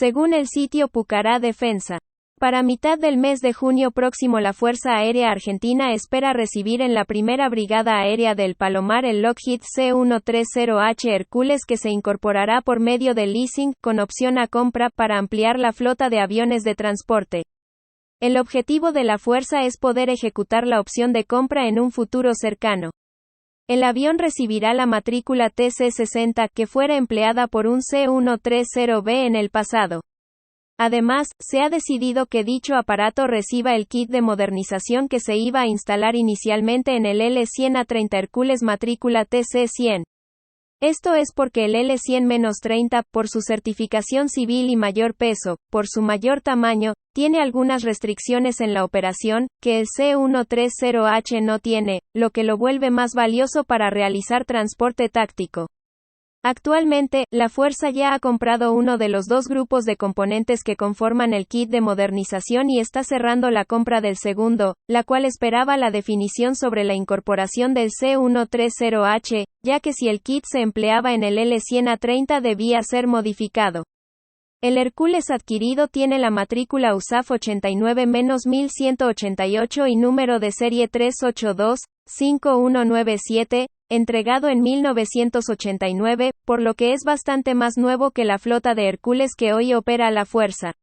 según el sitio Pucará Defensa. Para mitad del mes de junio próximo la Fuerza Aérea Argentina espera recibir en la primera Brigada Aérea del Palomar el Lockheed C-130H Hércules que se incorporará por medio de leasing, con opción a compra, para ampliar la flota de aviones de transporte. El objetivo de la Fuerza es poder ejecutar la opción de compra en un futuro cercano. El avión recibirá la matrícula TC-60, que fuera empleada por un C-130B en el pasado. Además, se ha decidido que dicho aparato reciba el kit de modernización que se iba a instalar inicialmente en el L-100A30 Hércules matrícula TC-100. Esto es porque el L-100-30, por su certificación civil y mayor peso, por su mayor tamaño, tiene algunas restricciones en la operación, que el C-130H no tiene, lo que lo vuelve más valioso para realizar transporte táctico. Actualmente, la Fuerza ya ha comprado uno de los dos grupos de componentes que conforman el kit de modernización y está cerrando la compra del segundo, la cual esperaba la definición sobre la incorporación del C-130H, ya que si el kit se empleaba en el L-100A30 debía ser modificado. El Hércules adquirido tiene la matrícula USAF 89-1188 y número de serie 382-5197, entregado en 1989, por lo que es bastante más nuevo que la flota de Hércules que hoy opera la Fuerza.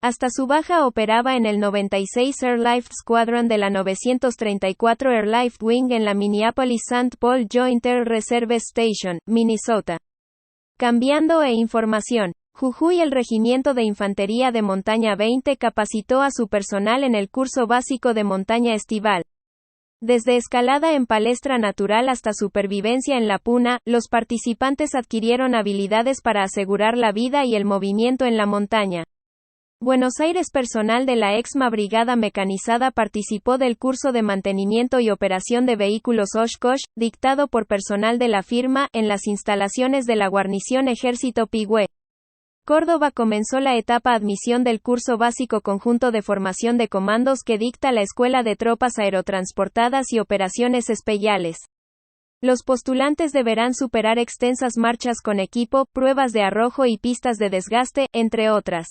Hasta su baja operaba en el 96 Airlift Squadron de la 934 Airlift Wing en la Minneapolis-St. Paul Joint Air Reserve Station, Minnesota. Cambiando información. Jujuy. El Regimiento de Infantería de Montaña 20 capacitó a su personal en el curso básico de montaña estival. Desde escalada en palestra natural hasta supervivencia en la puna, los participantes adquirieron habilidades para asegurar la vida y el movimiento en la montaña. Buenos Aires. Personal de la Exma Brigada Mecanizada participó del curso de mantenimiento y operación de vehículos Oshkosh, dictado por personal de la firma, en las instalaciones de la guarnición Ejército Pigüé. Córdoba. Comenzó la etapa admisión del curso básico conjunto de formación de comandos que dicta la Escuela de Tropas Aerotransportadas y Operaciones Especiales. Los postulantes deberán superar extensas marchas con equipo, pruebas de arrojo y pistas de desgaste, entre otras.